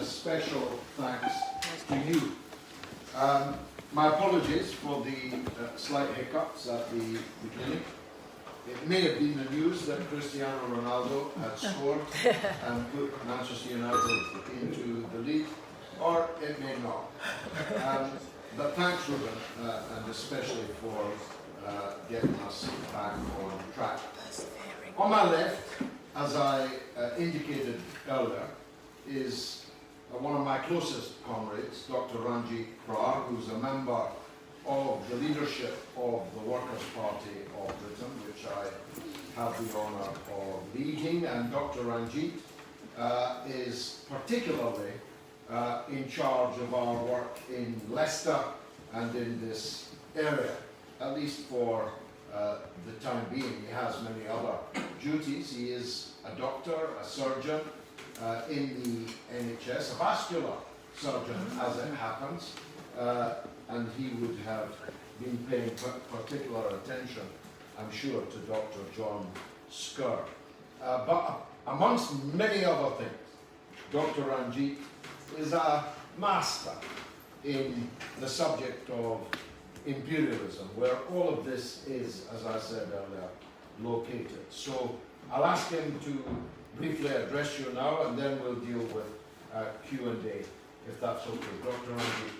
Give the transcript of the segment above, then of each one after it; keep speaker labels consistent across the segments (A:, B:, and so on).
A: special thanks to you. My apologies for the slight hiccups at the beginning. It may have been the news that Cristiano Ronaldo had scored and put Manchester United into the league, or it may not. But thanks, Ruben, and especially for getting us back on track. On my left, as I indicated earlier, is one of my closest comrades, Dr. Ranjeet Brar, who's a member of the leadership of the Workers' Party of Britain, which I have the honour of leading. And Dr. Ranjeet is particularly in charge of our work in Leicester and in this area, at least for the time being. He has many other duties. He is a doctor, a surgeon in the NHS, a vascular surgeon as it happens, and he would have been paying particular attention, I'm sure, to Dr. John Skerr. But amongst many other things, Dr. Ranjeet is a master in the subject of imperialism, where all of this is, as I said earlier, located. So I'll ask him to briefly address you now, and then we'll deal with Q&A, if that's okay. Dr. Ranjeet.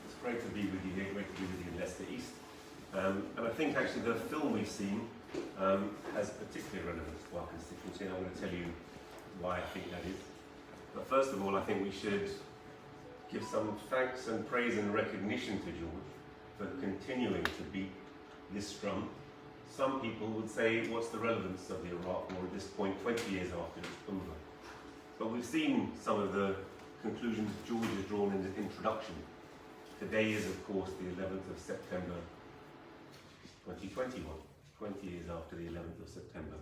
B: It's great to be with you here, great to be with you in Leicester East. And I think actually the film we've seen has particular relevance to our constituency, and I'm going to tell you why I think that is. But first of all, I think we should give some thanks and praise and recognition to George for continuing to beat this drum. Some people would say, what's the relevance of the Iraq War at this point, 20 years after it's over? But we've seen some of the conclusions George has drawn in the introduction. Today is, of course, the 11th of September 2021, 20 years after the 11th of September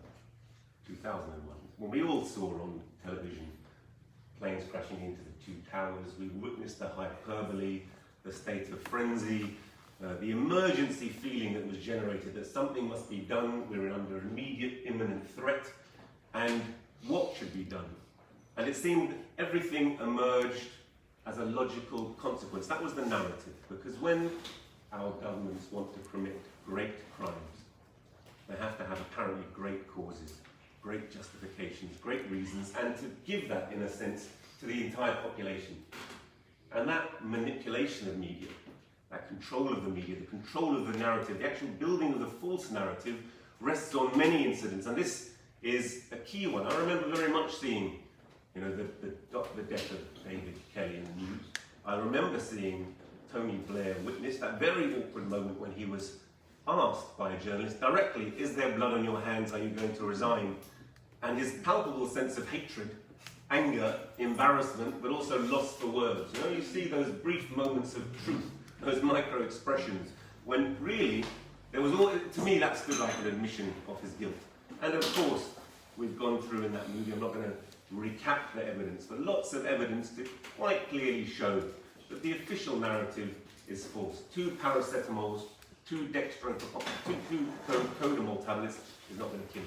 B: 2001. When we all saw on television planes crashing into the two towers, we witnessed the hyperbole, the state of frenzy, the emergency feeling that was generated that something must be done, we're under immediate, imminent threat, and what should be done. And it seemed everything emerged as a logical consequence. That was the narrative, because when our governments want to commit great crimes, they have to have apparently great causes, great justifications, great reasons, and to give that, in a sense, to the entire population. And that manipulation of media, that control of the media, the control of the narrative, the actual building of the false narrative rests on many incidents, and this is a key one. I remember very much seeing, the death of David Kelly in the news. I remember seeing Tony Blair witness that very awkward moment when he was asked by a journalist directly, is there blood on your hands, are you going to resign? And his palpable sense of hatred, anger, embarrassment, but also loss for words. You see those brief moments of truth, those micro expressions, when really there was all, to me that stood like an admission of his guilt. And of course, we've gone through in that movie, I'm not going to recap the evidence, but lots of evidence to quite clearly show that the official narrative is false. 2 paracetamols, 2 codamol tablets is not going to kill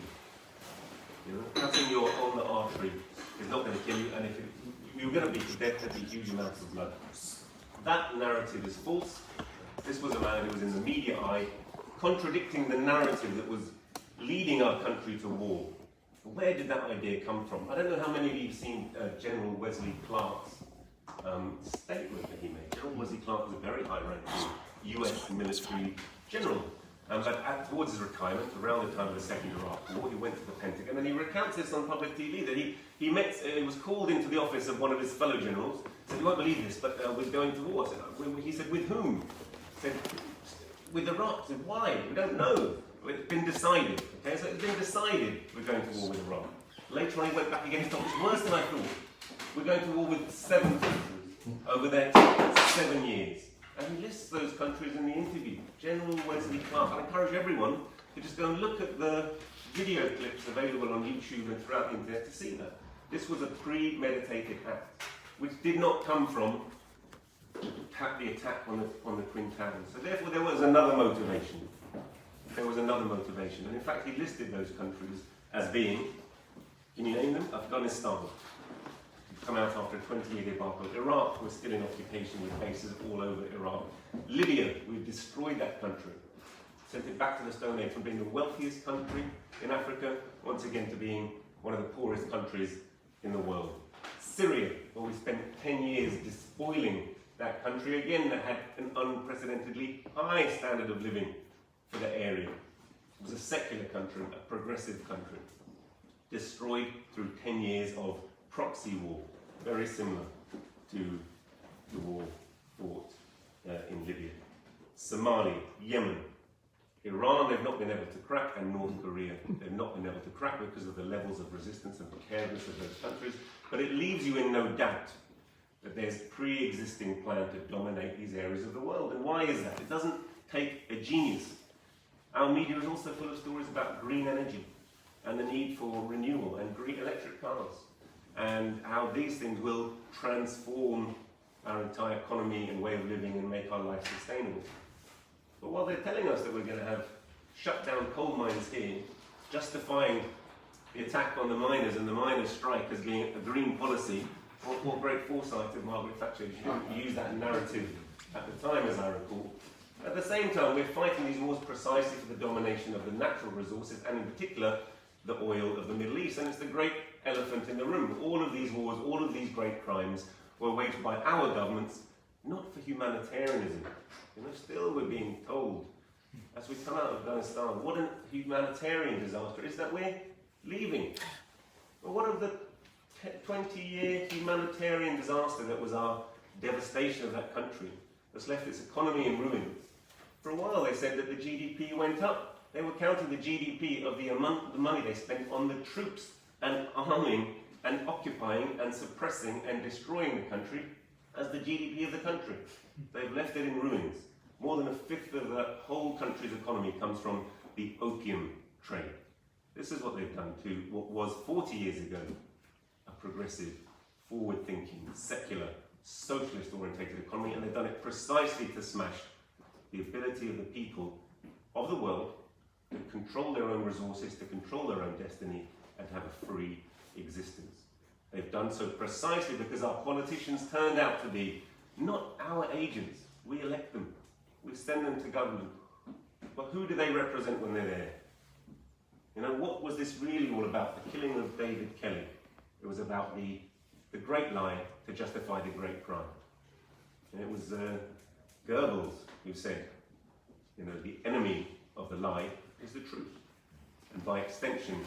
B: you. Cutting your on the artery is not going to kill you, and if you're going to be to death, there'll be huge amounts of blood. That narrative is false. This was a man who was in the media eye, contradicting the narrative that was leading our country to war. Where did that idea come from? I don't know how many of you have seen General Wesley Clark's statement that he made. General Wesley Clark was a very high-ranking US military general. But towards his retirement, around the time of the Second Iraq War, he went to the Pentagon, and he recounts this on public TV, that he was called into the office of one of his fellow generals, said, you won't believe this, but we're going to war. He said, with whom? He said, with Iraq. He said, why? We don't know. It's been decided. Okay, so it's been decided we're going to war with Iraq. Later on he went back again, he thought, it's worse than I thought. We're going to war with 7 countries over there 7 years. And he lists those countries in the interview. General Wesley Clark. I encourage everyone to just go and look at the video clips available on YouTube and throughout the internet to see that. This was a premeditated act, which did not come from the attack on the Twin Towers. So therefore there was another motivation. there was another motivation. And in fact, he listed those countries as being, can you name them? Afghanistan, come out after a 20-year debacle. Iraq was still in occupation with bases all over Iraq. Libya, we've destroyed that country. Sent it back to the Stone Age from being the wealthiest country in Africa, once again to being one of the poorest countries in the world. Syria, where we spent 10 years despoiling that country, again that had an unprecedentedly high standard of living for the area. It was a secular country, a progressive country. Destroyed through 10 years of proxy war, very similar to the war fought in Libya. Somalia, Yemen, Iran, they've not been able to crack, and North Korea, they've not been able to crack because of the levels of resistance and precariousness of those countries. But it leaves you in no doubt that there's pre-existing plan to dominate these areas of the world. And why is that? It doesn't take a genius. Our media is also full of stories about green energy and the need for renewal and green electric cars, and how these things will transform our entire economy and way of living and make our life sustainable. But while they're telling us that we're going to have shut down coal mines here, justifying the attack on the miners and the miners' strike as being a green policy, what great foresight of Margaret Thatcher. She used that narrative at the time, as I recall. At the same time, we're fighting these wars precisely for the domination of the natural resources, and in particular, the oil of the Middle East. And it's the great elephant in the room. All of these wars, all of these great crimes were waged by our governments, not for humanitarianism. Still we're being told, as we come out of Afghanistan, what a humanitarian disaster is that we're leaving. But what of the 20-year humanitarian disaster that was our devastation of that country, that's left its economy in ruins? For a while they said that the GDP went up. They were counting the GDP of the money they spent on the troops and arming and occupying and suppressing and destroying the country as the GDP of the country. They've left it in ruins. More than a fifth of the whole country's economy comes from the opium trade. This is what they've done to what was 40 years ago a progressive, forward-thinking, secular, socialist-orientated economy, and they've done it precisely to smash the ability of the people of the world to control their own resources, to control their own destiny, and to have a free existence. They've done so precisely because our politicians turned out to be not our agents. We elect them. We send them to government. But who do they represent when they're there? What was this really all about? The killing of David Kelly. It was about the great lie to justify the great crime. And it was Goebbels who said, the enemy of the lie is the truth. And by extension,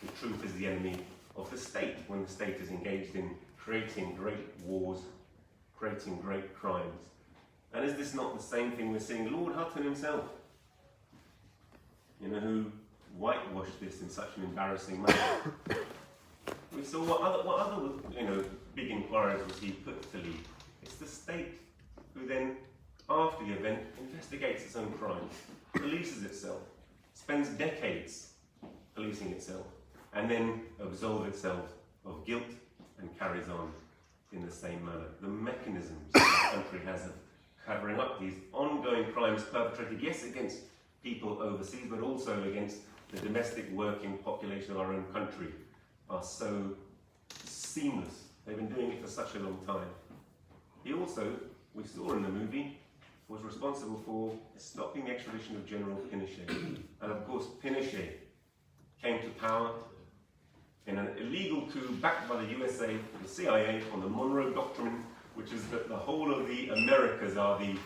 B: the truth is the enemy of the state when the state is engaged in creating great wars, creating great crimes. And is this not the same thing we're seeing Lord Hutton himself, who whitewashed this in such an embarrassing manner? We saw what other big inquiries was he put to lead. It's the state who then, after the event, investigates its own crimes, polices itself, spends decades policing itself, and then absolves itself of guilt and carries on in the same manner. The mechanisms that the country has of covering up these ongoing crimes perpetrated, yes, against people overseas, but also against the domestic working population of our own country, are so seamless. They've been doing it for such a long time. He also, we saw in the movie, was responsible for stopping the extradition of General Pinochet. And of course, Pinochet came to power in an illegal coup backed by the USA, the CIA, on the Monroe Doctrine, which is that the whole of the Americas are the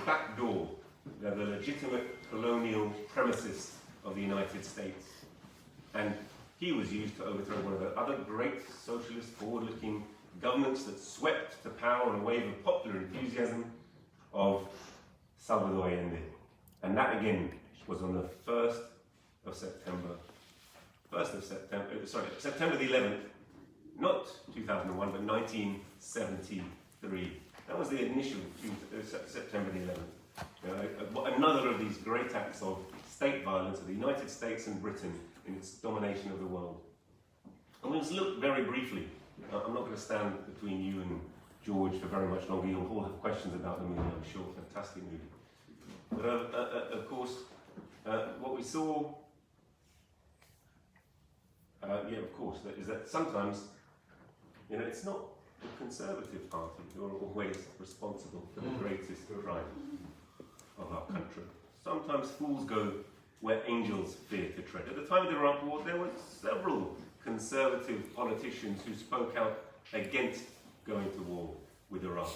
B: back door. They're the legitimate colonial premises of the United States. And he was used to overthrow one of the other great socialist, forward-looking governments that swept to power in a wave of popular enthusiasm of Salvador Allende. And that again was on the 1st of September. September the 11th, not 2001, but 1973. That was the initial September the 11th. Another of these great acts of state violence of the United States and Britain in its domination of the world. And we just look very briefly. I'm not going to stand between you and George for very much longer. You'll all have questions about the movie, I'm sure. Fantastic movie. But of course, what we saw, yeah, of course, is that sometimes, it's not the Conservative Party who are always responsible for the greatest crime of our country. Sometimes fools go where angels fear to tread. At the time of the Iraq War, there were several Conservative politicians who spoke out against going to war with Iraq.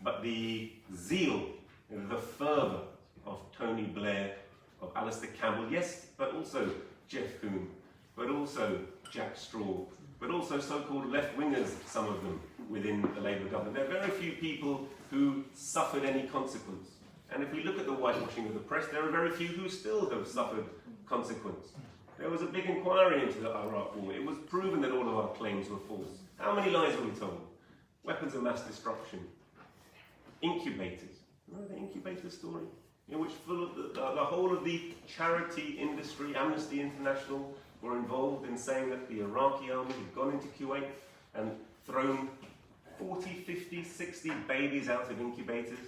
B: But the zeal, the fervour of Tony Blair, of Alistair Campbell, yes, but also Jeff Hume, but also Jack Straw, but also so-called left-wingers, some of them, within the Labour government. There are very few people who suffered any consequence. And if we look at the whitewashing of the press, there are very few who still have suffered consequence. There was a big inquiry into the Iraq War. It was proven that all of our claims were false. How many lies were we told? Weapons of mass destruction. Incubators. Remember the incubator story? Which full of the whole of the charity industry, Amnesty International, were involved in saying that the Iraqi army had gone into Kuwait and thrown 40, 50, 60 babies out of incubators,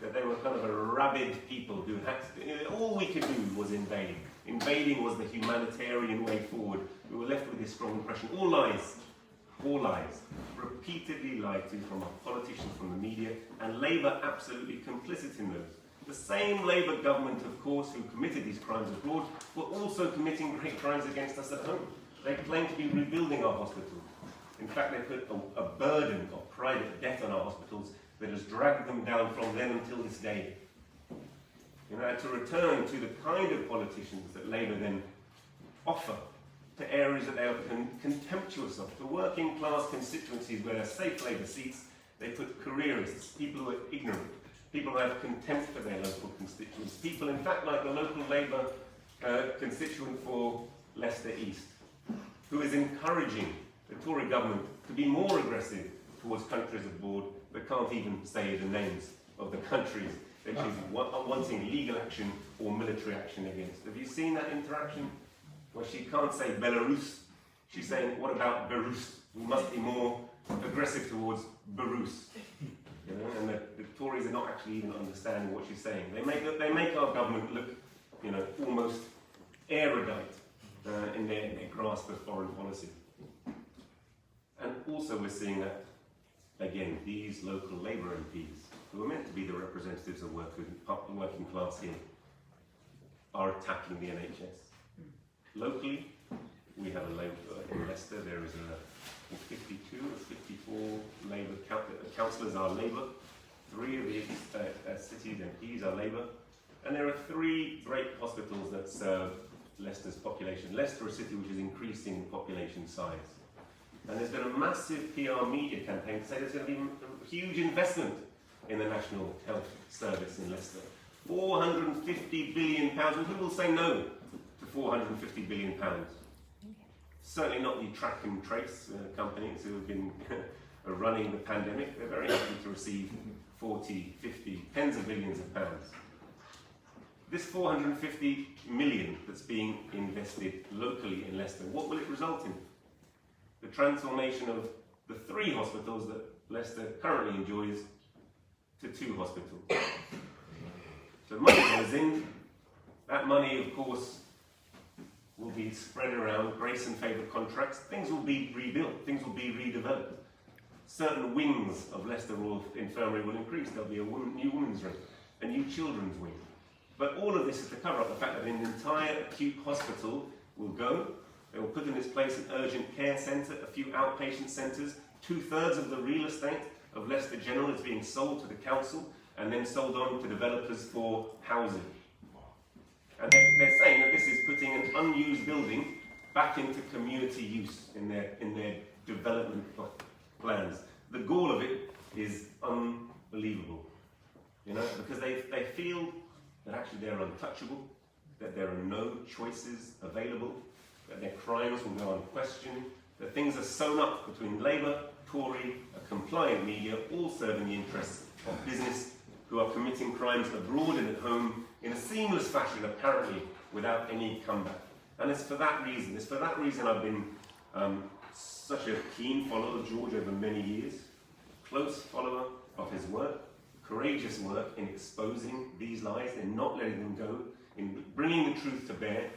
B: that they were kind of a rabid people who had to, all we could do was invade. Invading was the humanitarian way forward. We were left with this strong impression. All lies, repeatedly lied to from our politicians, from the media, and Labour absolutely complicit in those. The same Labour government, of course, who committed these crimes abroad, were also committing great crimes against us at home. They claim to be rebuilding our hospitals. In fact, they put a burden of private debt on our hospitals that has dragged them down from then until this day. To return to the kind of politicians that Labour then offer to areas that they are contemptuous of, to working class constituencies where there are safe Labour seats, they put careerists, people who are ignorant, people who have contempt for their local constituents, people in fact like the local Labour constituent for Leicester East, who is encouraging the Tory government to be more aggressive towards countries abroad that can't even say the names of the countries that she's wanting legal action or military action against. Have you seen that interaction? Well, she can't say Belarus. She's saying, what about Belarus? We must be more aggressive towards Belarus. And the Tories are not actually even understanding what she's saying. They make our government look, almost erudite in their grasp of foreign policy. And also we're seeing that, again, these local Labour MPs, who are meant to be the representatives of working class here, are attacking the NHS. Locally, we have a Labour, in Leicester there is 52 or 54 Labour councillors are Labour, 3 of the city's MPs are Labour, and there are 3 great hospitals that serve Leicester's population. Leicester, a city which is increasing population size. And there's been a massive PR media campaign to say there's going to be a huge investment in the National Health Service in Leicester. £450 billion. And who will say no to £450 billion? Certainly not the track and trace companies who have been running the pandemic. They're very happy to receive 40, 50, tens of billions of pounds. This 450 million that's being invested locally in Leicester, what will it result in? The transformation of the 3 hospitals that Leicester currently enjoys to 2 hospitals. So money goes in. That money, of course, will be spread around, grace and favour contracts. Things will be rebuilt, things will be redeveloped. Certain wings of Leicester Royal Infirmary will increase. There'll be a new women's wing, a new children's wing. But all of this is to cover up the fact that an entire acute hospital will go. They will put in its place an urgent care centre, a few outpatient centres. 2/3 of the real estate of Leicester General is being sold to the council and then sold on to developers for housing. And they're saying that this is putting an unused building back into community use in their development plans. The gall of it is unbelievable, because they feel that actually they're untouchable, that there are no choices available, that their crimes will go unquestioned, that things are sewn up between Labour, Tory, a compliant media, all serving the interests of business, who are committing crimes abroad and at home in a seamless fashion, apparently without any comeback. And it's for that reason I've been such a keen follower of George over many years, close follower of his work, courageous work in exposing these lies and not letting them go, in bringing the truth to bear,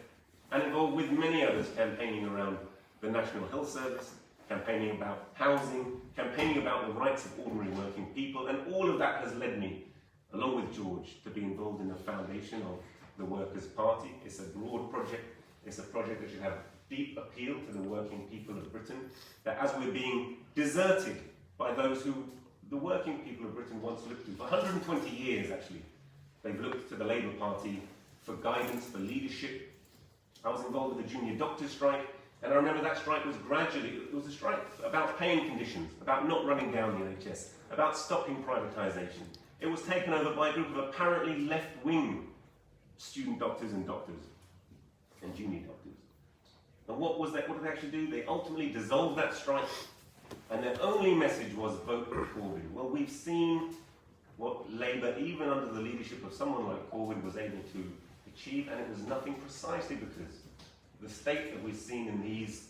B: and involved with many others campaigning around the National Health Service, campaigning about housing, campaigning about the rights of ordinary working people, and all of that has led me, along with George, to be involved in the foundation of the Workers' Party. It's a broad project. It's a project that should have deep appeal to the working people of Britain, that as we're being deserted by those who the working people of Britain once looked to, for 120 years actually, they've looked to the Labour Party for guidance, for leadership. I was involved with the junior doctors' strike, and I remember that strike was it was a strike about paying conditions, about not running down the NHS, about stopping privatisation. It was taken over by a group of apparently left-wing student doctors and junior doctors. And what was that? What did they actually do? They ultimately dissolved that strike, and their only message was vote for Corbyn. Well, we've seen what Labour, even under the leadership of someone like Corbyn, was able to achieve, and it was nothing precisely because the state that we've seen in these,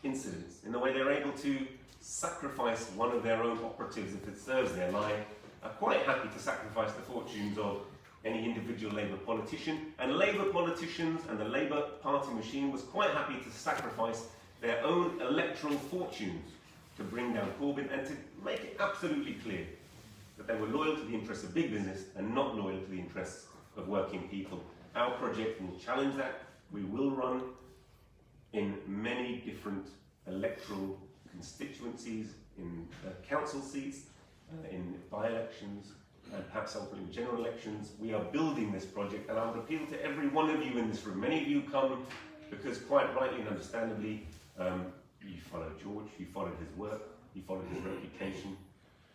B: incidents, in the way they're able to sacrifice one of their own operatives if it serves their line, are quite happy to sacrifice the fortunes of any individual Labour politician, and Labour politicians and the Labour Party machine was quite happy to sacrifice their own electoral fortunes to bring down Corbyn, and to make it absolutely clear that they were loyal to the interests of big business and not loyal to the interests of working people. Our project will challenge that. We will run in many different electoral constituencies, in council seats, in by-elections, and perhaps ultimately general elections. We are building this project, and I would appeal to every one of you in this room. Many of you come because, quite rightly and understandably, you followed George, you followed his work, you followed his reputation.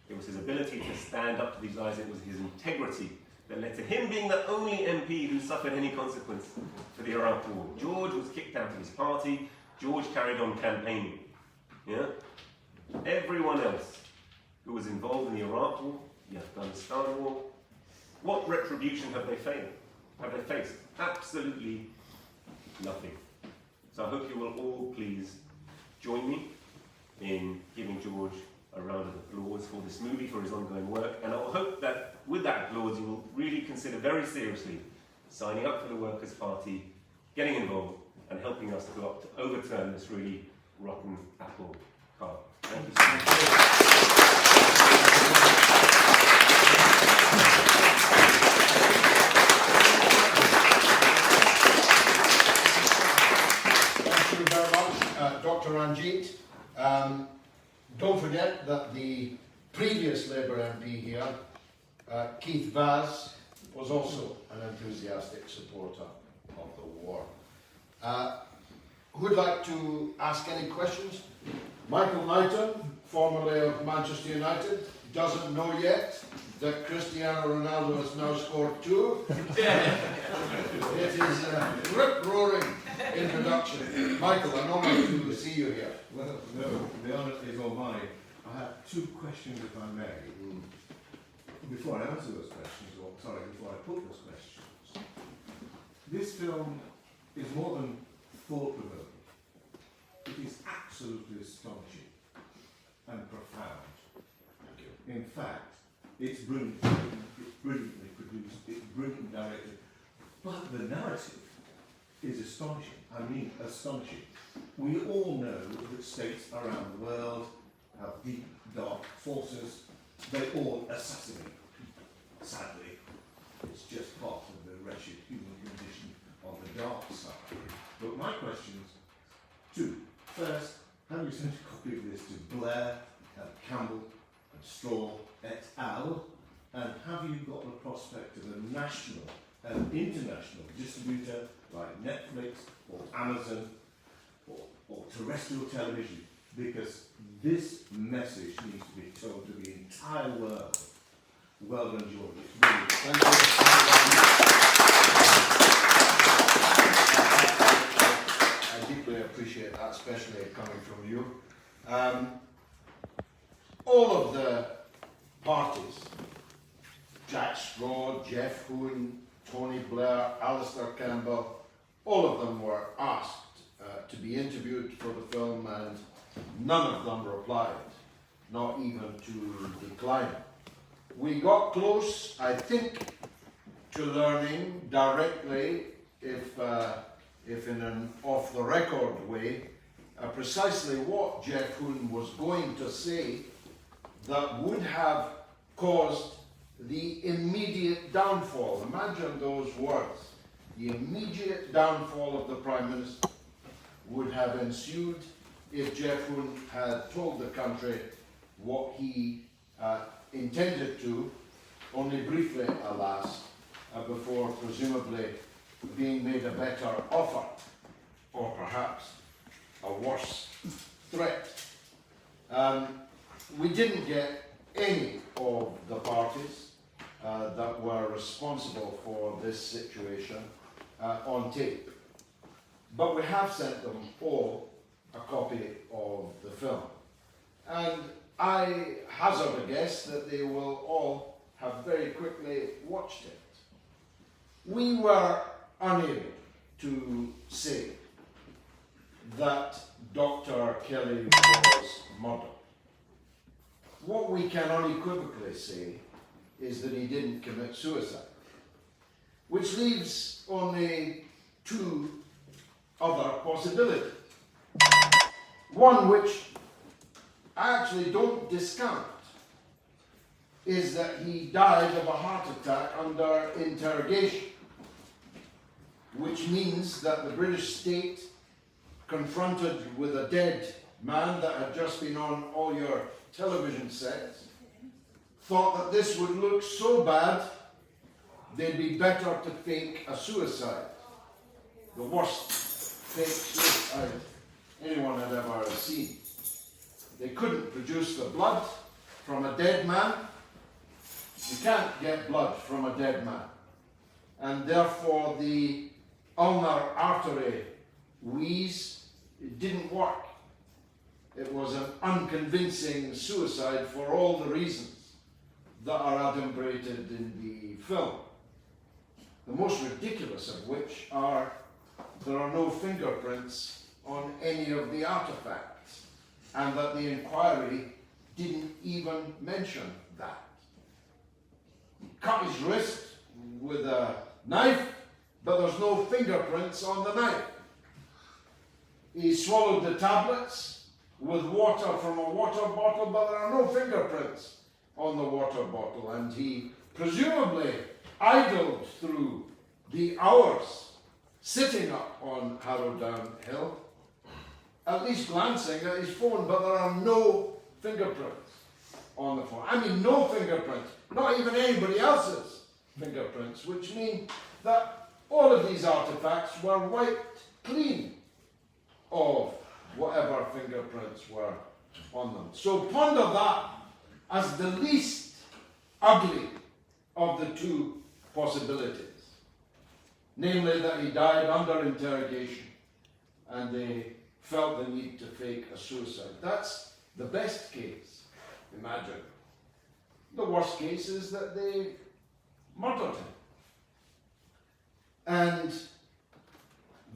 B: It was his ability to stand up to these lies, it was his integrity that led to him being the only MP who suffered any consequence for the Iraq War. George was kicked out of his party, George carried on campaigning. Yeah? Everyone else who was involved in the Iraq War, the Afghanistan War, what retribution have they faced? Absolutely nothing. So I hope you will all please join me in giving George a round of applause for this movie, for his ongoing work, and I hope that with that applause you will really consider very seriously signing up for the Workers' Party, getting involved, and helping us to overturn this really rotten apple cart. Thank you so much.
A: Thank you very much, Dr. Ranjeet. Don't forget that the previous Labour MP here, Keith Vaz, was also an enthusiastic supporter of the war. Who'd like to ask any questions? Michael Knighton, formerly of Manchester United, doesn't know yet that Cristiano Ronaldo has now scored 2. It is a rip-roaring introduction. Michael, I'm honoured to see you here.
C: Well, no, the honour is all mine. I have 2 questions, if I may. Before I answer those questions, before I put those questions. This film is more than thought-provoking. It is absolutely astonishing and profound.
A: Thank you.
C: In fact, it's brilliant. It's brilliantly produced. It's brilliantly directed. But the narrative is astonishing. I mean, astonishing. We all know that states around the world have deep, dark forces. They all assassinate people. Sadly, it's just part of the wretched human condition on the dark side. But my questions, 2. First, have you sent a copy of this to Blair, Campbell, and Straw et al.? And have you got the prospect of a national and international distributor like Netflix or Amazon or terrestrial television? Because this message needs to be told to the entire world. Well done, George. It's really
A: Thank you. I deeply appreciate that, especially coming from you. All of the parties, Jack Straw, Jeff Hoon, Tony Blair, Alistair Campbell, all of them were asked to be interviewed for the film, and none of them replied, not even to decline. We got close, I think, to learning directly, if in an off-the-record way, precisely what Jeff Hoon was going to say that would have caused the immediate downfall. Imagine those words. The immediate downfall of the Prime Minister would have ensued if Jeff Hoon had told the country what he intended to, only briefly, alas, before presumably being made a better offer, or perhaps a worse threat. We didn't get any of the parties that were responsible for this situation on tape, but we have sent them all a copy of the film, and I hazard a guess that they will all have very quickly watched it. We were unable to say that Dr. Kelly was murdered. What we can unequivocally say is that he didn't commit suicide, which leaves only two other possibilities. One which I actually don't discount is that he died of a heart attack under interrogation, which means that the British state, confronted with a dead man that had just been on all your television sets, thought that this would look so bad they'd be better to fake a suicide. The worst fake suicide anyone had ever seen. They couldn't produce the blood from a dead man. You can't get blood from a dead man. And therefore the ulnar artery wheeze, it didn't work. It was an unconvincing suicide for all the reasons that are adumbrated in the film. The most ridiculous of which are there are no fingerprints on any of the artifacts, and that the inquiry didn't even mention that. He cut his wrist with a knife, but there's no fingerprints on the knife. He swallowed the tablets with water from a water bottle, but there are no fingerprints on the water bottle, and he presumably idled through the hours sitting up on Harrowdown Hill, at least glancing at his phone, but there are no fingerprints on the phone. I mean, no fingerprints, not even anybody else's fingerprints, which mean that all of these artifacts were wiped clean of whatever fingerprints were on them. So ponder that as the least ugly of the two possibilities. Namely, that he died under interrogation and they felt the need to fake a suicide. That's the best case, imagine. The worst case is that they murdered him. And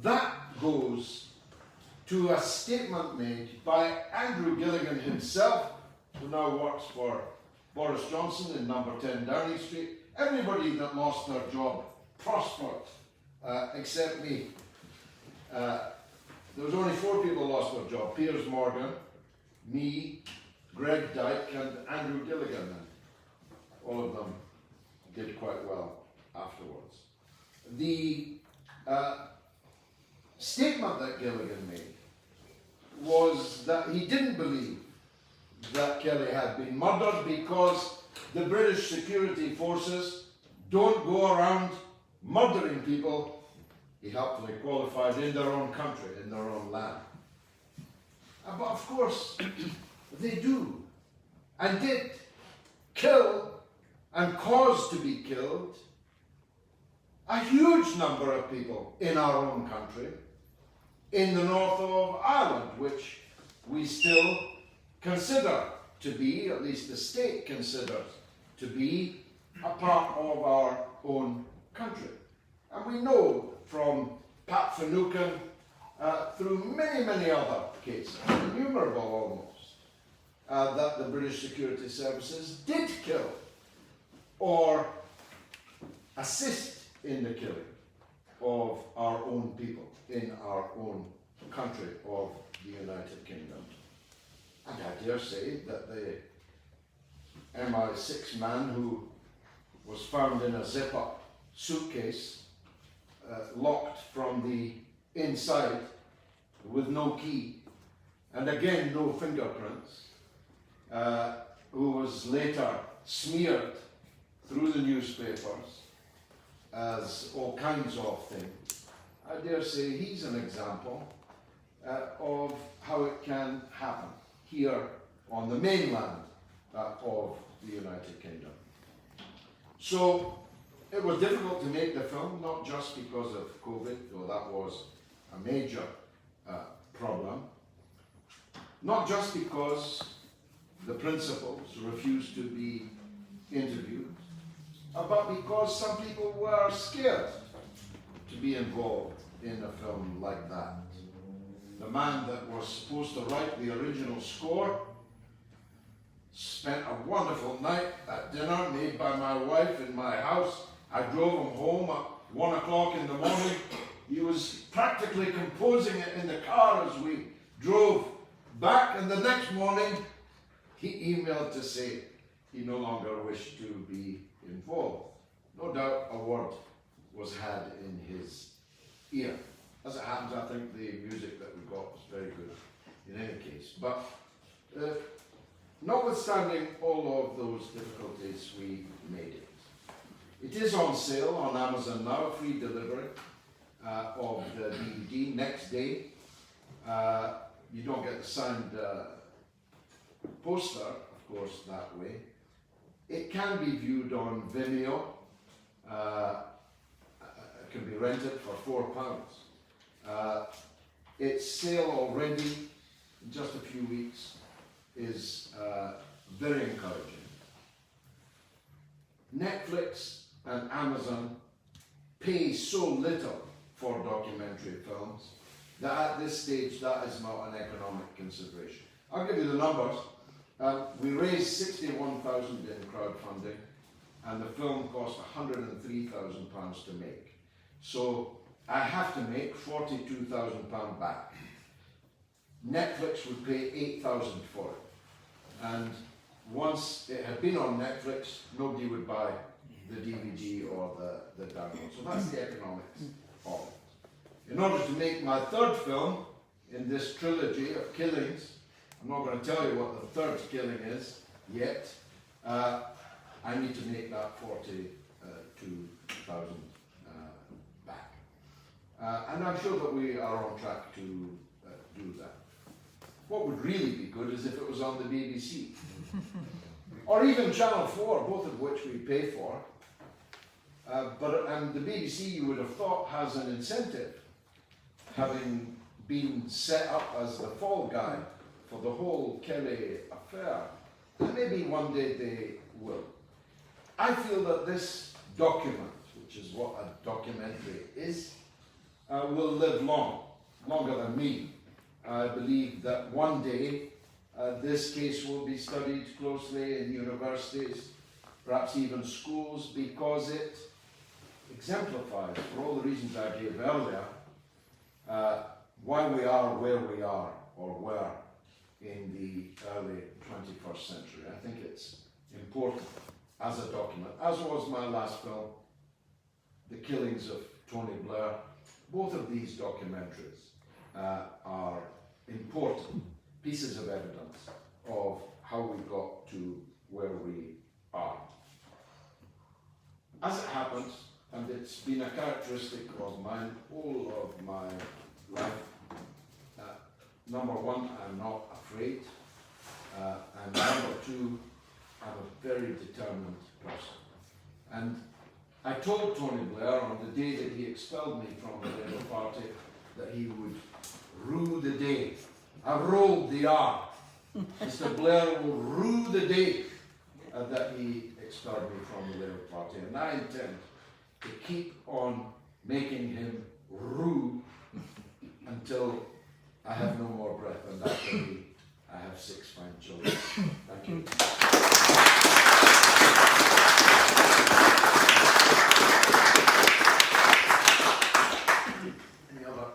A: that goes to a statement made by Andrew Gilligan himself, who now works for Boris Johnson in number 10 Downing Street. Everybody that lost their job prospered, except me. There was only 4 people who lost their job: Piers Morgan, me, Greg Dyke, and Andrew Gilligan. And all of them did quite well afterwards. The statement that Gilligan made was that he didn't believe that Kelly had been murdered because the British security forces don't go around murdering people, he helpfully qualified, in their own country, in their own land. But of course, they do, and did kill and cause to be killed a huge number of people in our own country, in the north of Ireland, which we still consider to be, at least the state considers to be, a part of our own country. And we know from Pat Finucane through many, many other cases, innumerable almost, that the British security services did kill or assist in the killing of our own people in our own country of the United Kingdom. And I dare say that the MI6 man who was found in a zip-up suitcase, locked from the inside with no key, and again no fingerprints, who was later smeared through the newspapers as all kinds of things. I dare say he's an example of how it can happen here on the mainland of the United Kingdom. So it was difficult to make the film, not just because of COVID, though that was a major problem, not just because the principals refused to be interviewed, but because some people were scared to be involved in a film like that. The man that was supposed to write the original score spent a wonderful night at dinner made by my wife in my house. I drove him home at 1 o'clock in the morning. He was practically composing it in the car as we drove back, and the next morning he emailed to say he no longer wished to be involved. No doubt a word was had in his ear. As it happens, I think the music that we got was very good in any case. But notwithstanding all of those difficulties, we made it. It is on sale on Amazon now, free delivery of the DVD next day. You don't get the signed poster, of course, that way. It can be viewed on Vimeo. It can be rented for £4. Its sale already, in just a few weeks, is very encouraging. Netflix and Amazon pay so little for documentary films that at this stage that is not an economic consideration. I'll give you the numbers. We raised £61,000 in crowdfunding, and the film cost £103,000 to make. So I have to make £42,000 back. Netflix would pay $8,000 for it, and once it had been on Netflix, nobody would buy the DVD or the download. So that's the economics of it. In order to make my third film in this trilogy of killings, I'm not going to tell you what the third killing is yet. I need to make that £42,000 back. And I'm sure that we are on track to do that. What would really be good is if it was on the BBC. Or even Channel 4, both of which we pay for. And the BBC, you would have thought, has an incentive, having been set up as the fall guy for the whole Kelly affair. And maybe one day they will. I feel that this document, which is what a documentary is, will live longer than me. I believe that one day this case will be studied closely in universities, perhaps even schools, because it exemplifies, for all the reasons I gave earlier, why we are where we are, or were in the early 21st century. I think it's important as a document, as was my last film, The Killings of Tony Blair. Both of these documentaries are important pieces of evidence of how we got to where we are. As it happens, and it's been a characteristic of mine, all of my life, number one, I'm not afraid, and number two, I'm a very determined person. And I told Tony Blair on the day that he expelled me from the Labour Party that he would rue the day. I rolled the R. Mr. Blair will rue the day that he expelled me from the Labour Party, and I intend to keep on making him rue until I have no more breath, and after me, I have 6 fine children. Thank you. any other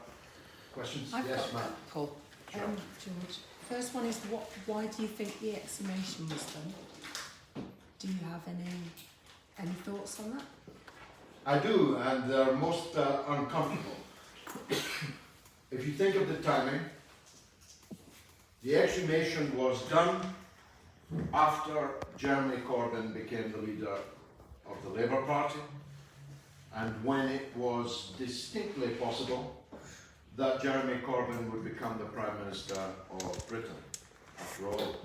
A: questions?
D: I've
A: Yes,
D: got a
A: ma'am.
D: couple,
A: Sure.
D: George. First one is why do you think the exhumation was done? Do you have any thoughts on that?
A: I do, and they're most uncomfortable. If you think of the timing, the exhumation was done after Jeremy Corbyn became the leader of the Labour Party, and when it was distinctly possible that Jeremy Corbyn would become the Prime Minister of Britain. After all,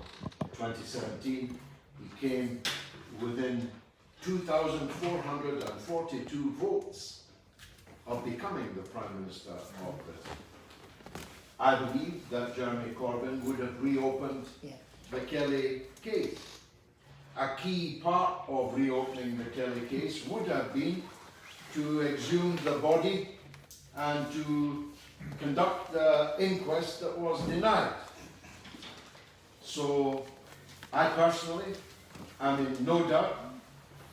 A: in 2017, he came within 2,442 votes of becoming the Prime Minister of Britain. I believe that Jeremy Corbyn would have reopened the Kelly case. A key part of reopening the Kelly case would have been to exhume the body and to conduct the inquest that was denied. So I personally am in no doubt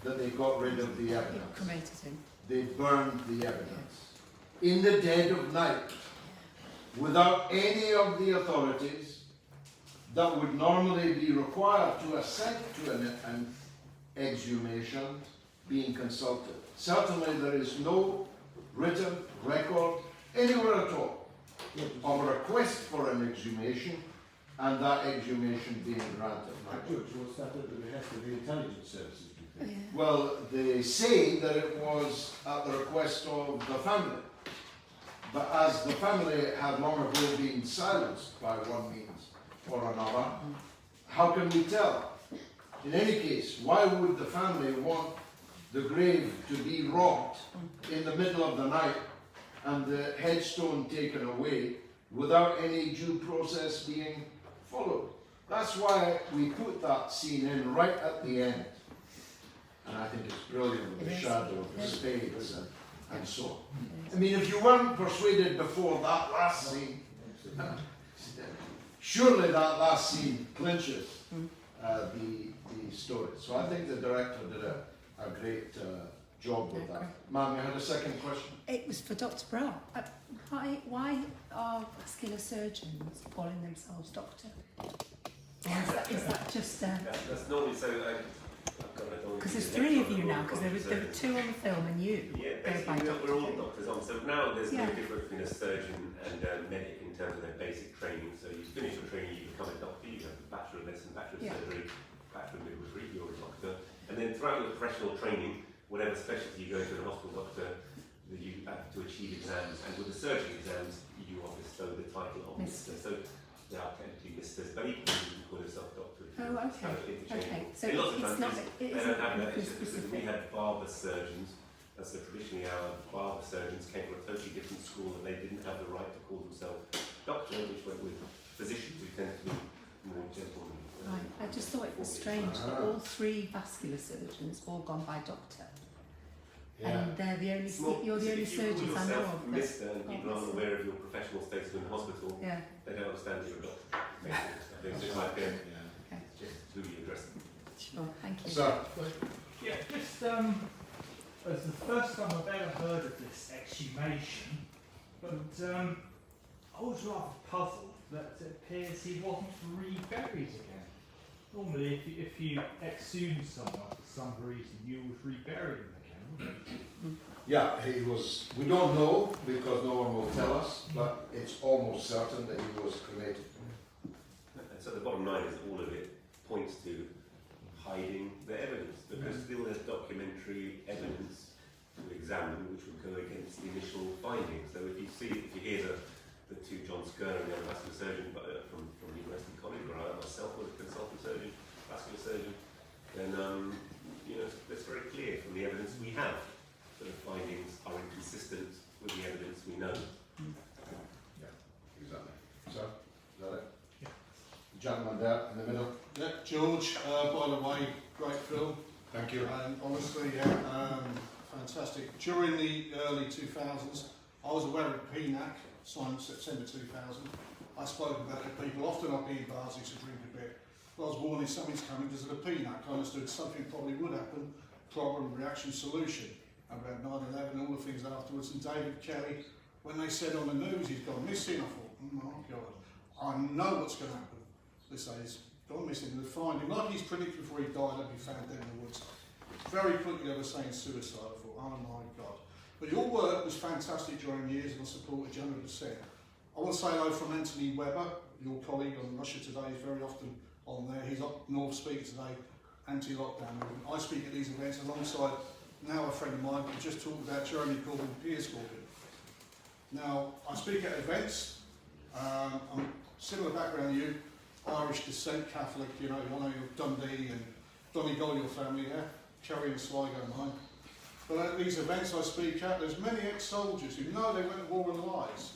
A: that they got rid of the
D: You
A: evidence.
D: cremated him.
A: They burned the evidence in the dead of night without any of the authorities that would normally be required to assent to an exhumation being consulted. Certainly there is no written record anywhere at all of a request for an exhumation and that exhumation being granted.
C: George, was that at the behest of the intelligence services? Do you think?
A: Well, they say that it was at the request of the family. But as the family had long ago been silenced by one means or another, how can we tell? In any case, why would the family want the grave to be robbed in the middle of the night and the headstone taken away without any due process being followed? That's why we put that scene in right at the end. And I think it's brilliant with the shadow of the spades and so on. I mean, if you weren't persuaded before that last scene, surely that last scene clinches the story. So I think the director did a great job with that. Ma'am, you had a second question?
D: It was for Dr. Brar. Why are vascular surgeons calling themselves doctor? Is that just
B: That's normally so.
D: because there's three of you now? Because there were two on the film and you.
B: Yeah,
D: go by
B: basically we're all
D: doctor.
B: doctors on. So now there's no
D: Yeah.
B: difference between a surgeon and a medic in terms of their basic training. So you finish your training, you become a doctor. You have a Bachelor of Medicine, Bachelor of Surgery, Bachelor of Midwifery. You're a doctor. And then throughout your professional training, whatever specialty you go to, an hospital doctor, you have to achieve exams. And with the surgery exams, you are bestowed the title of Mister. So they are technically Misters, but equally you can call yourself doctor.
D: Oh, okay. Okay. So
B: In lots of
D: it's not.
B: countries,
D: It
B: they don't have that.
D: isn't
B: It's just that we
D: specific.
B: had barber surgeons, and so traditionally our barber surgeons came from a totally different school, and they didn't have the right to call themselves doctor, which went with physicians who tend to be more gentlemen.
D: Right. I just thought it was strange that all three vascular surgeons all gone by doctor, and they're the only. You're the only surgeons I know of. that-
B: Mister, and people aren't aware of your professional status in the hospital,
D: Yeah.
B: they don't understand that you're a doctor. It's just like
D: Okay.
B: just who you address them.
D: Sure. Thank you.
A: Sir,
E: Yeah, just as the first time I've ever heard of this exhumation, but I was rather puzzled that it appears he wasn't reburied again. Normally, if you exhume someone for some reason, you would rebury them again, wouldn't you?
A: yeah, he was, we don't know because no one will tell us, but it's almost certain that he was cremated.
B: And so the bottom line is all of it points to hiding the evidence, because still there's documentary evidence to examine which would go against the initial findings. So if you hear the two, John Skerr and the other vascular surgeon from University College, where I myself was a consultant surgeon, vascular surgeon, then it's very clear from the evidence we have that the findings are inconsistent with the evidence we know.
A: Exactly. Sir, is that it?
E: Yeah.
A: Gentleman there in the middle.
F: Yeah, George, by the way, great film.
A: Thank you.
F: And honestly, fantastic. During the early 2000s, I was aware of PNAC, signed September 2000. I spoke about it to people. Often I'd be in bars, used to drink a bit. But I was warning something's coming because of the PNAC. I understood something probably would happen. Problem, reaction, solution. About 9/11, all the things afterwards. And David Kelly When they said on the news he's gone missing, I thought, oh my God, I know what's going to happen. They say he's gone missing, they'll find him. Like he's predicted before he died, he'll be found dead in the woods. Very quickly they were saying suicide. I thought, oh my God. But your work was fantastic during the years and I supported you 100%. I want to say hello from Anthony Webber, your colleague on Russia Today. He's very often on there. He's up north speaking today, anti-lockdown movement. I speak at these events alongside now a friend of mine who just talked about Jeremy Corbyn, Piers Corbyn. Now, I speak at events. I'm similar background to you, Irish descent, Catholic, you know, one of your Dundee and Donegal, your family there, Kerry and Sligo mine. But at these events I speak at, there's many ex-soldiers who know they went to war and lies.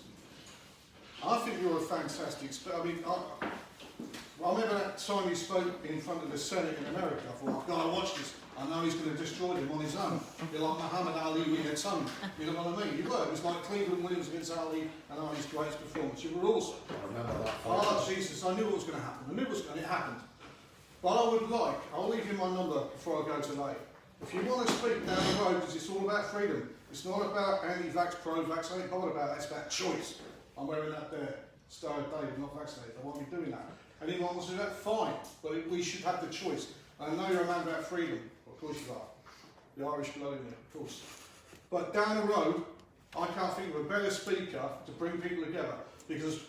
F: I think you're a fantastic, I mean, I remember that time you spoke in front of the Senate in America. I thought, I've got to watch this. I know he's going to destroy them on his own. You're like Muhammad Ali with a tongue. You know what I mean? You were. It was like Cleveland Williams against Ali and Ali's greatest performance. You were awesome.
A: I remember that.
F: Oh, Jesus, I knew what was going to happen. I knew it was going to happen. But I would like, I'll leave you my number before I go today. If you want to speak down the road, because it's all about freedom. It's not about anti-vax, pro-vax. I ain't bothered about that. It's about choice. I'm wearing that there. Star of David, not vaccinated. I won't be doing that. Anyone wants to do that, fine. But we should have the choice. I know you're a man about freedom. Of course you are. The Irish blood in you, of course. But down the road, I can't think of a better speaker to bring people together. Because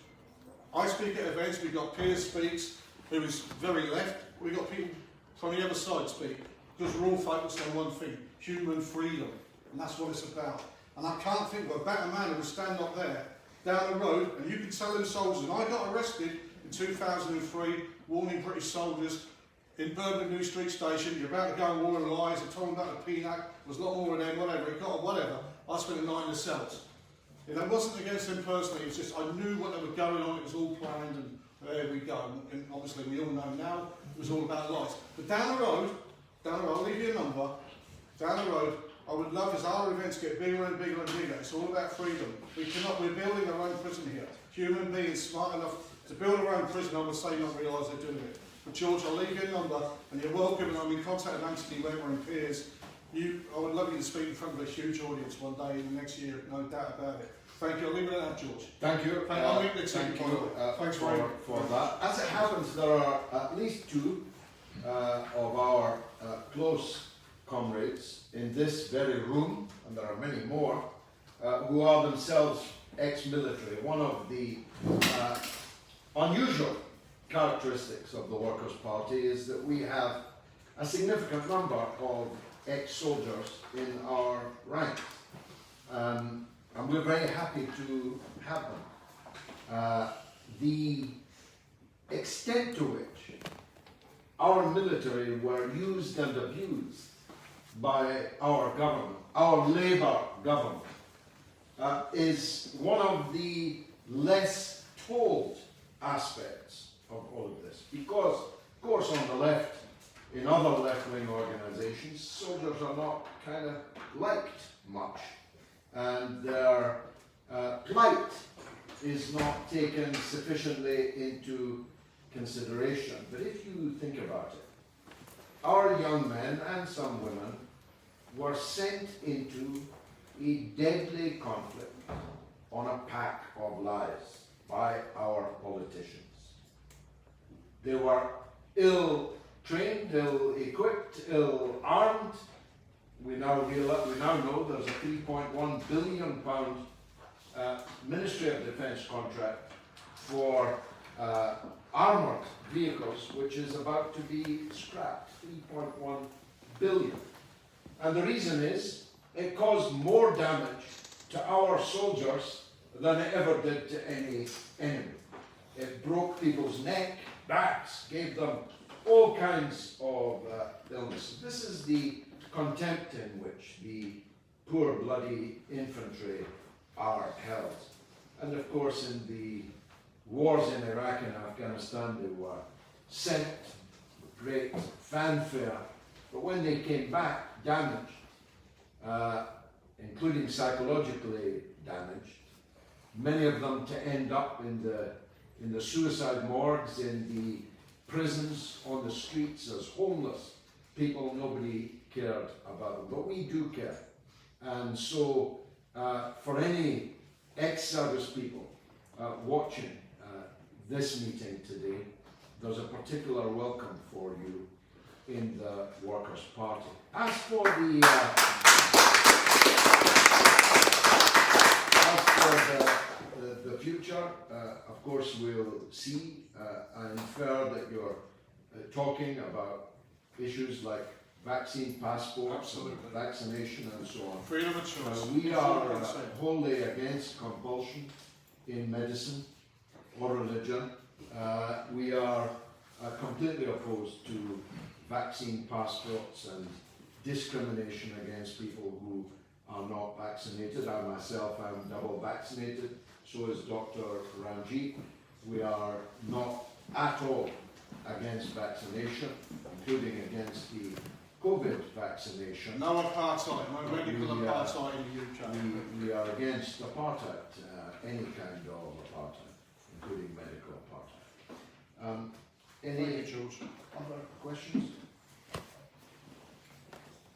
F: I speak at events, we've got Piers speaks, who is very left. We've got people from the other side speak. Because we're all focused on one thing, human freedom. And that's what it's about. And I can't think of a better man who would stand up there, down the road, and you can tell them soldiers, and I got arrested in 2003, warning British soldiers in Birmingham New Street Station, you're about to go on war and lies, I told them about the PNAC, there was a lot more of them, whatever, it got whatever. I spent a night in the cells. You know, it wasn't against them personally, it was just, I knew what they were going on, it was all planned, and there we go. And obviously we all know now, it was all about lies. But down the road, I'll leave you a number, down the road, I would love as our events get bigger and bigger and bigger. It's all about freedom. We're building our own prison here. Human beings smart enough to build our own prison, I would say not realise they're doing it. But George, I'll leave you a number, and you're welcome, and I'm in contact with Anthony Webber and Piers. I would love you to speak in front of a huge audience one day in the next year, no doubt about it. Thank you. I'll leave it at that, George.
A: Thank you.
F: Thank you
A: Thanks for that. As it happens, there are at least two of our close comrades in this very room, and there are many more, who are themselves ex-military. One of the unusual characteristics of the Workers' Party is that we have a significant number of ex-soldiers in our ranks, and we're very happy to have them. The extent to which our military were used and abused by our government, our Labour government, is one of the less told aspects of all of this. Because, of course, on the left, in other left-wing organisations, soldiers are not kind of liked much. And their plight is not taken sufficiently into consideration. But if you think about it, our young men and some women were sent into a deadly conflict on a pack of lies by our politicians. They were ill-trained, ill-equipped, ill-armed. We now know there's a £3.1 billion Ministry of Defence contract for armoured vehicles, which is about to be scrapped, 3.1 billion. And the reason is, it caused more damage to our soldiers than it ever did to any enemy. It broke people's neck, backs, gave them all kinds of illnesses. This is the contempt in which the poor bloody infantry are held. And of course in the wars in Iraq and Afghanistan they were sent with great fanfare, but when they came back damaged, including psychologically damaged, many of them to end up in the suicide morgues, in the prisons, on the streets as homeless people. Nobody cared about them, but we do care. And so for any ex-service people watching this meeting today, there's a particular welcome for you in the Workers' Party. As for the future, of course, we'll see. I infer that you're talking about issues like vaccine passports,
F: Absolutely.
A: vaccination, and so on.
F: Freedom of choice.
A: We are wholly against compulsion in medicine or religion. We are completely opposed to vaccine passports and discrimination against people who are not vaccinated. I myself am double vaccinated, so is Dr. Ranjeet. We are not at all against vaccination, including against the COVID vaccination.
F: No apartheid, no medical apartheid in the UK.
A: We are against apartheid, any kind of apartheid, including medical apartheid. Any
F: Thank you, George.
A: other questions?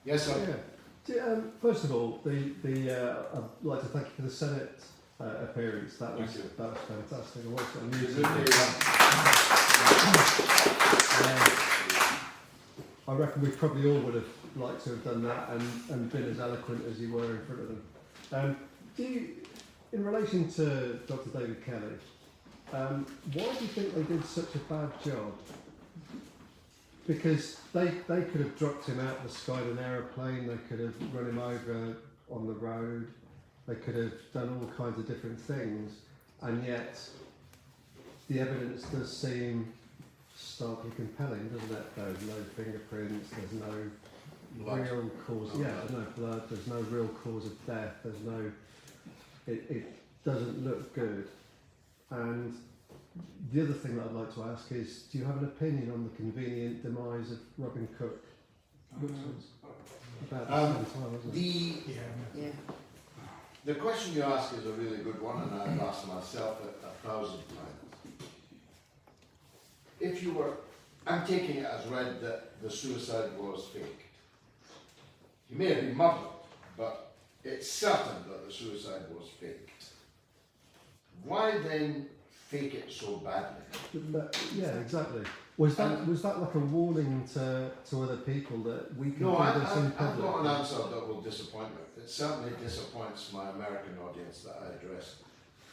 A: Yes, sir.
G: Yeah. First of all, I'd like to thank you for the Senate appearance. That was
A: Thank you.
G: fantastic. I watched it on
A: Is
G: YouTube.
A: it
G: I reckon we probably all would have liked to have done that and been as eloquent as you were in front of them. Do you, in relation to Dr. David Kelly, why do you think they did such a bad job? Because they could have dropped him out of the sky in an aeroplane, they could have run him over on the road, they could have done all kinds of different things, and yet the evidence does seem starkly compelling, doesn't it? There's no fingerprints, there's no
A: Blood.
G: real cause.
A: No
G: Yeah,
A: blood.
G: there's no blood, there's no real cause of death, there's no. It doesn't look good. And the other thing that I'd like to ask is, do you have an opinion on the convenient demise of Robin Cook? Which was about the same time, wasn't it?
D: Yeah.
A: The question you ask is a really good one, and I've asked myself it 1,000 times. If you were, I'm taking it as read that the suicide was fake. He may have been murdered, but it's certain that the suicide was faked. Why then fake it so badly?
G: Yeah, exactly. Was that like a warning to other people that we can
A: No,
G: do this in
A: I've
G: public?
A: got an answer that will disappoint me. It certainly disappoints my American audience that I address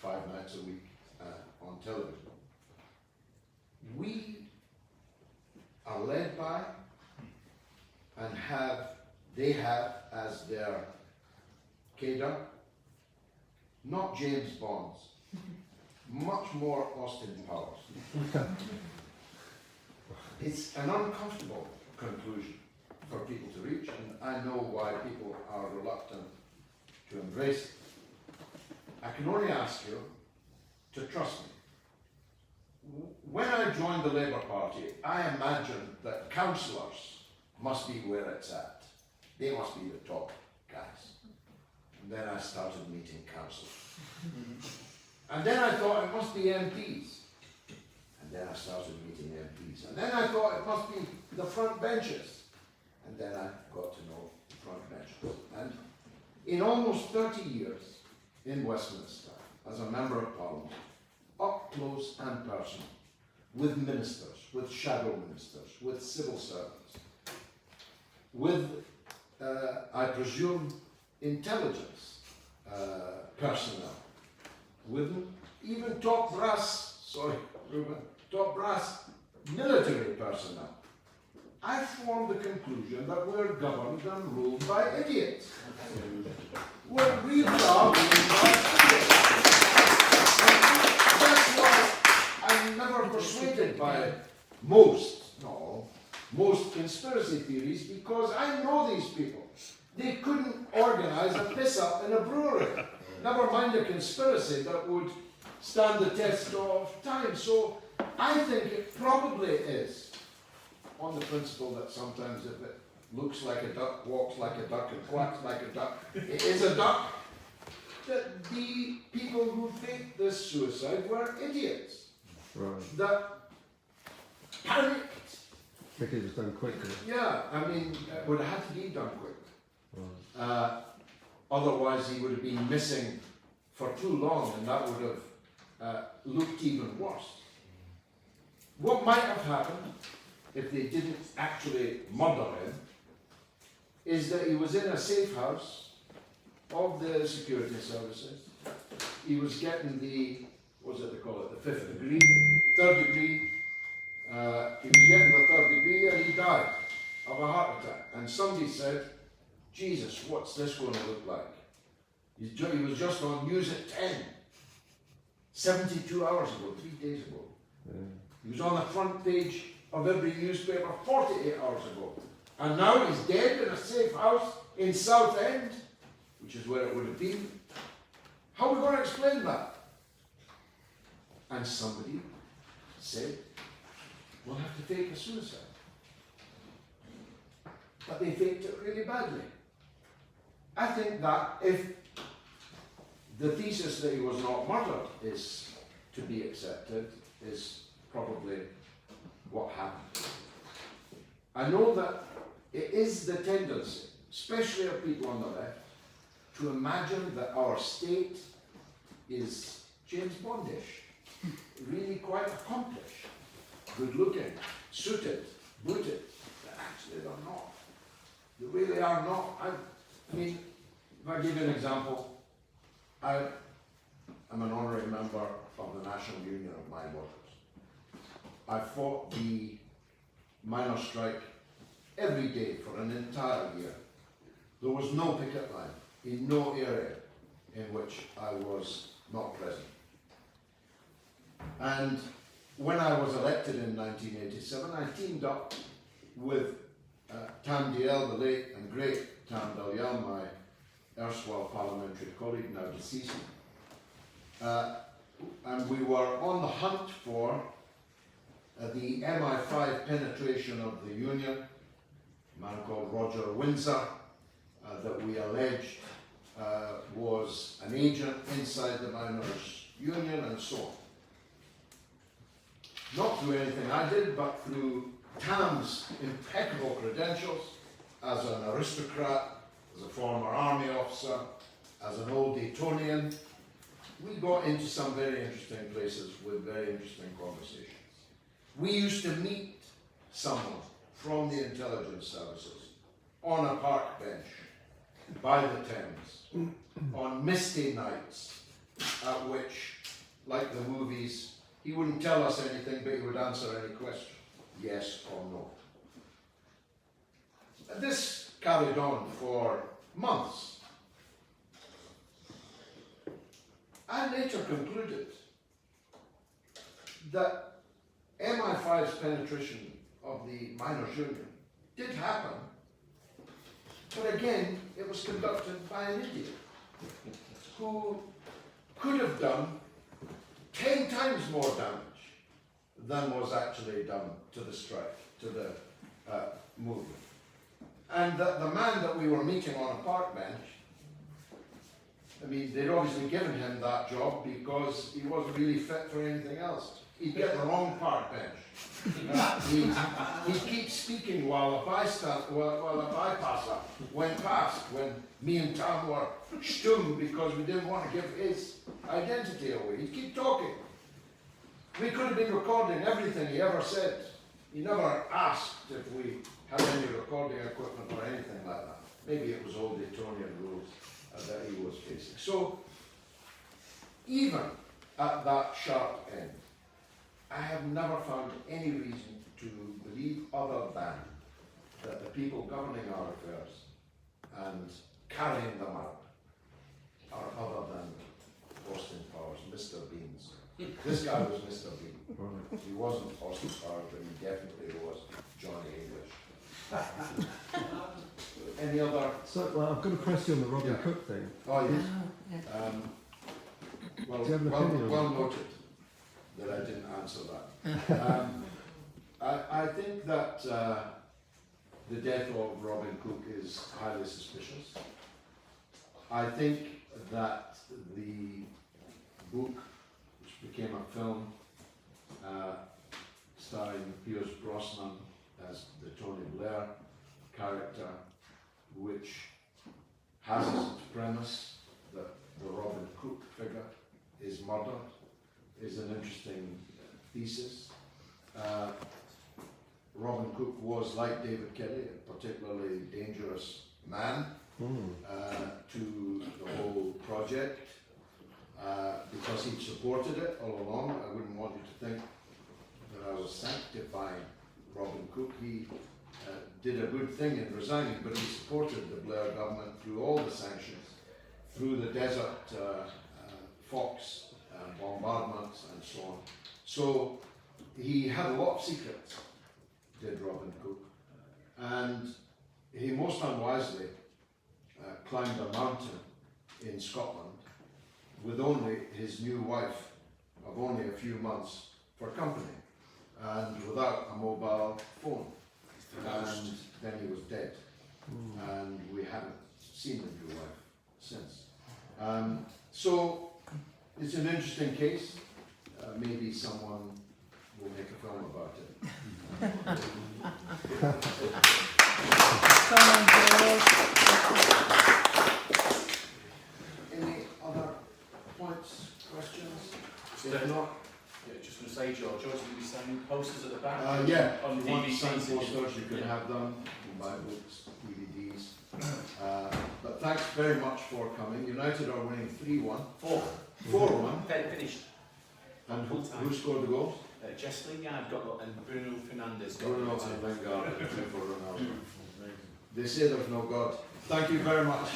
A: 5 nights a week on television. We are led by and they have as their cadre not James Bonds, much more Austin Powers. It's an uncomfortable conclusion for people to reach, and I know why people are reluctant to embrace it. I can only ask you to trust me. When I joined the Labour Party, I imagined that councillors must be where it's at. They must be the top guys. And then I started meeting councillors. And then I thought it must be MPs. And then I started meeting MPs. And then I thought it must be the front benches. And then I got to know the front benches. And in almost 30 years in Westminster, as a Member of Parliament, up close and personal, with ministers, with shadow ministers, with civil servants, with, I presume, intelligence personnel, with even top brass, top brass military personnel. I formed the conclusion that we're governed and ruled by idiots. We really are ruled by idiots. That's why I'm never persuaded by most conspiracy theories, because I know these people. They couldn't organise a piss-up in a brewery. Never mind a conspiracy that would stand the test of time. So I think it probably is, on the principle that sometimes if it looks like a duck, walks like a duck, and quacks like a duck, it is a duck, that the people who faked this suicide were idiots.
G: Right.
A: That panicked.
G: Because it was done quickly.
A: Yeah, I mean, it would have had to be done quickly.
G: Right.
A: Otherwise he would have been missing for too long, and that would have looked even worse. What might have happened if they didn't actually murder him is that he was in a safe house of the security services. He was getting the, what's it they call it, the 5th degree, 3rd degree. He was getting the 3rd degree and he died of a heart attack. And somebody said, Jesus, what's this going to look like? He was just on News at 10, 72 hours ago, 3 days ago. He was on the front page of every newspaper 48 hours ago. And now he's dead in a safe house in Southend, which is where it would have been. How are we going to explain that? And somebody said, we'll have to fake a suicide. But they faked it really badly. I think that if the thesis that he was not murdered is to be accepted, is probably what happened. I know that it is the tendency, especially of people on the left, to imagine that our state is James Bondish, really quite accomplished, good looking, suited, booted. But actually they're not. They really are not. I mean, if I give you an example, I am an honorary member of the National Union of Mine Workers. I fought the miners' strike every day for an entire year. There was no picket line in no area in which I was not present. And when I was elected in 1987, I teamed up with Tam Diel, the late and great Tam Diel, my erstwhile parliamentary colleague, now deceased. And we were on the hunt for the MI5 penetration of the union, a man called Roger Windsor, that we alleged was an agent inside the miners' union and so on. Not through anything I did, but through Tam's impeccable credentials as an aristocrat, as a former army officer, as an old Etonian. We got into some very interesting places with very interesting conversations. We used to meet someone from the intelligence services on a park bench by the Thames on misty nights at which, like the movies, he wouldn't tell us anything, but he would answer any question, yes or no. And this carried on for months. I later concluded that MI5's penetration of the miners' union did happen, but again, it was conducted by an idiot who could have done 10 times more damage than was actually done to the strike, to the movement. And that the man that we were meeting on a park bench, I mean, they'd obviously given him that job because he wasn't really fit for anything else. He'd get the wrong park bench. He'd keep speaking while a bypasser went past when me and Tom were stumm because we didn't want to give his identity away. He'd keep talking. We could have been recording everything he ever said. He never asked if we had any recording equipment or anything like that. Maybe it was old Etonian rules that he was facing. So, even at that sharp end, I have never found any reason to believe other than that the people governing our affairs and carrying them out are other than Austin Powers, Mr. Beans. This guy was Mr. Bean. He wasn't Austin Powers, but he definitely was Johnny English. Any other?
G: So, well, I've got to press you on the Robin
A: Yeah.
G: Cook thing.
A: Oh, yes.
D: Yeah.
A: Well,
G: Do you have an opinion on
A: well
G: it?
A: noted that I didn't answer that. I think that the death of Robin Cook is highly suspicious. I think that the book, which became a film, starring Pierce Brosnan as the Tony Blair character, which has as its premise that the Robin Cook figure is murdered is an interesting thesis. Robin Cook was, like David Kelly, a particularly dangerous man to the whole project because he'd supported it all along. I wouldn't want you to think that I was sanctifying Robin Cook. He did a good thing in resigning, but he supported the Blair government through all the sanctions, through the Desert Fox bombardments and so on. So he had a lot of secrets, did Robin Cook, and he most unwisely climbed a mountain in Scotland with only his new wife of only a few months for company and without a mobile phone. And then he was dead, and we haven't seen the new wife since. So it's an interesting case. Maybe someone will make a film about it. Any other points, questions? If not,
H: Yeah, just going to say, George, yours will be signing posters at the back.
A: yeah,
H: on
A: if you want
H: DVDs.
A: signed posters, you can have them. You can buy books, DVDs. But thanks very much for coming. United are winning 3-1. 4-1.
H: Finished.
A: And who scored the goals?
H: Jesslyn Yard got and Bruno Fernandes got
A: Bruno
H: it.
A: and Lingard for Ronaldo. They say there's no God. Thank you very much.